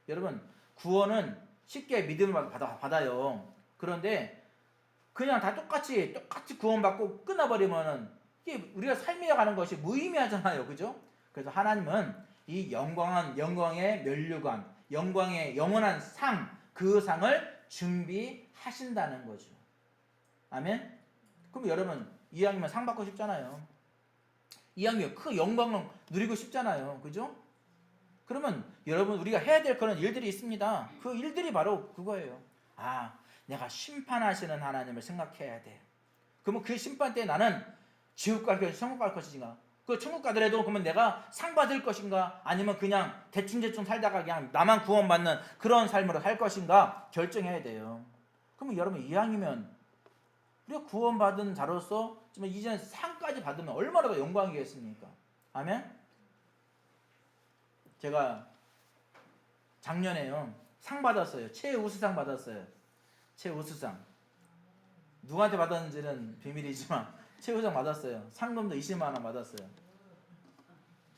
여러분, 구원은 쉽게 믿음을 받아요. 그런데 그냥 다 똑같이 구원받고 끝나버리면은 이게 우리가 삶이어 가는 것이 무의미하잖아요. 그죠? 그래서 하나님은 이 영광의 면류관, 영광의 영원한 상, 그 상을 준비하신다는 거죠. 아멘? 그럼 여러분, 이왕이면 상 받고 싶잖아요. 이왕이면 그 영광을 누리고 싶잖아요. 그죠? 그러면 여러분, 우리가 해야 될 그런 일들이 있습니다. 그 일들이 바로 그거예요. 아, 내가 심판하시는 하나님을 생각해야 돼. 그러면 그 심판 때 나는 지옥 갈 것인가, 천국 갈 것인가? 그 천국 가더라도 그러면 내가 상 받을 것인가? 아니면 그냥 대충 살다가 그냥 나만 구원받는 그런 삶으로 살 것인가? 결정해야 돼요. 그러면 여러분, 이왕이면 우리가 구원받은 자로서 정말 이제는 상까지 받으면 얼마나 더 영광이겠습니까? 아멘? 제가 작년에요 상 받았어요. 최우수상 받았어요. 최우수상. 누구한테 받았는지는 비밀이지만 최우수상 받았어요. 상금도 20만 원 받았어요.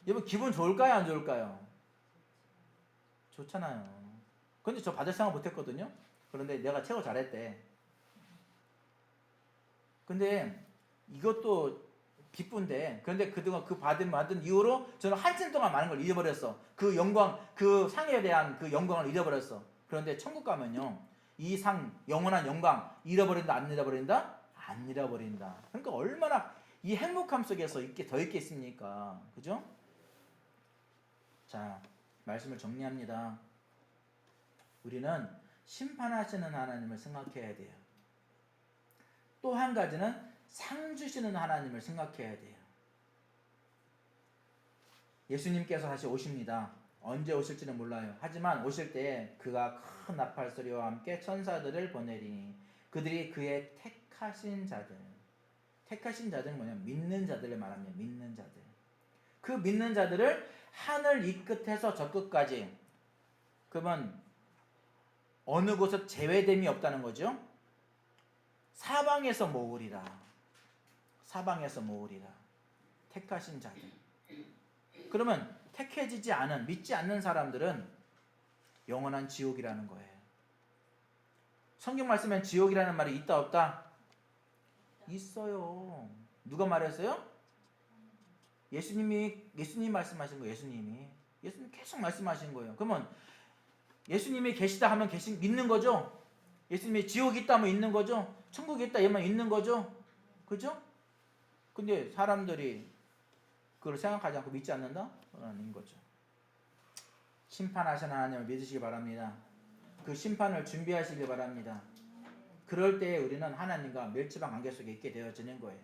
여러분 기분 좋을까요? 안 좋을까요? 좋잖아요. 근데 저 받을 생각 못했거든요. 그런데 내가 최고 잘했대. 근데 이것도 기쁜데, 그런데 그동안 그 받은 이후로 저는 한참 동안 많은 걸 잃어버렸어. 그 영광, 그 상에 대한 그 영광을 잃어버렸어. 그런데 천국 가면요, 이 상, 영원한 영광 잃어버린다 안 잃어버린다? 안 잃어버린다. 그러니까 얼마나 이 행복함 속에서 더 있겠습니까? 그죠? 자, 말씀을 정리합니다. 우리는 심판하시는 하나님을 생각해야 돼요. 또 한 가지는 상 주시는 하나님을 생각해야 돼요. 예수님께서 다시 오십니다. 언제 오실지는 몰라요. 하지만 오실 때 그가 큰 나팔 소리와 함께 천사들을 보내리니 그들이 그의 택하신 자들. 택하신 자들은 뭐냐면 믿는 자들을 말합니다. 믿는 자들. 그 믿는 자들을 하늘 이 끝에서 저 끝까지, 그러면 어느 곳에 제외됨이 없다는 거죠. 사방에서 모으리라. 사방에서 모으리라. 택하신 자들. 그러면 택해지지 않은, 믿지 않는 사람들은 영원한 지옥이라는 거예요. 성경 말씀엔 지옥이라는 말이 있다 없다? 있어요. 누가 말했어요? 예수님 말씀하신 거예요. 예수님 계속 말씀하신 거예요. 그러면 예수님이 계시다 하면 믿는 거죠? 예수님이 지옥이 있다 하면 있는 거죠? 천국이 있다 하면 있는 거죠? 그죠? 근데 사람들이 그걸 생각하지 않고 믿지 않는다? 라는 거죠. 심판하시는 하나님을 믿으시기 바랍니다. 그 심판을 준비하시기 바랍니다. 그럴 때 우리는 하나님과 멸치방 관계 속에 있게 되어지는 거예요.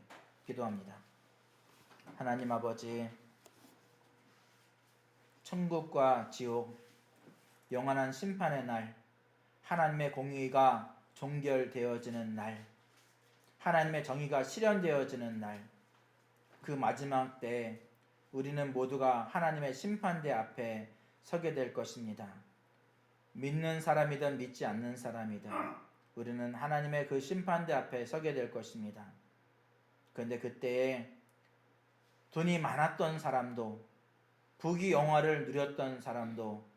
기도합니다. 하나님 아버지, 천국과 지옥, 영원한 심판의 날, 하나님의 공의가 종결되어지는 날, 하나님의 정의가 실현되어지는 날, 그 마지막 때 우리는 모두가 하나님의 심판대 앞에 서게 될 것입니다. 믿는 사람이든 믿지 않는 사람이든 우리는 하나님의 그 심판대 앞에 서게 될 것입니다. 그런데 그때에 돈이 많았던 사람도, 부귀 영화를 누렸던 사람도,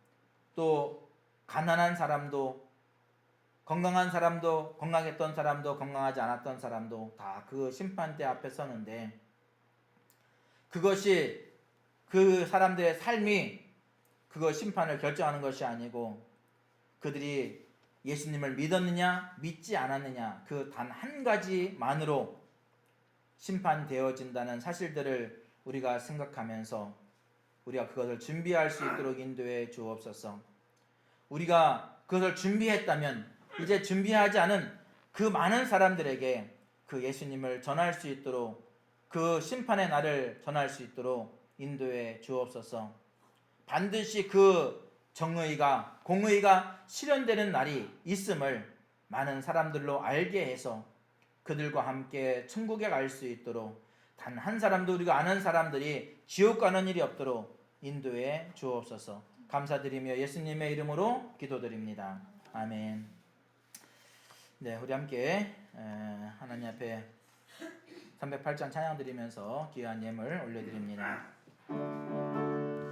또 가난한 사람도, 건강한 사람도, 건강했던 사람도, 건강하지 않았던 사람도 다 그 심판대 앞에 서는데, 그것이 그 사람들의 삶이 그거 심판을 결정하는 것이 아니고 그들이 예수님을 믿었느냐 믿지 않았느냐 그 단 한 가지만으로 심판되어진다는 사실들을 우리가 생각하면서 우리가 그것을 준비할 수 있도록 인도해 주옵소서. 우리가 그것을 준비했다면 이제 준비하지 않은 그 많은 사람들에게 그 예수님을 전할 수 있도록, 그 심판의 날을 전할 수 있도록 인도해 주옵소서. 반드시 그 정의가, 공의가 실현되는 날이 있음을 많은 사람들로 알게 해서 그들과 함께 천국에 갈 수 있도록, 단 한 사람도 우리가 아는 사람들이 지옥 가는 일이 없도록 인도해 주옵소서. 감사드리며 예수님의 이름으로 기도드립니다. 아멘. 네, 우리 함께 하나님 앞에 308장 찬양 드리면서 귀한 예물 올려드립니다.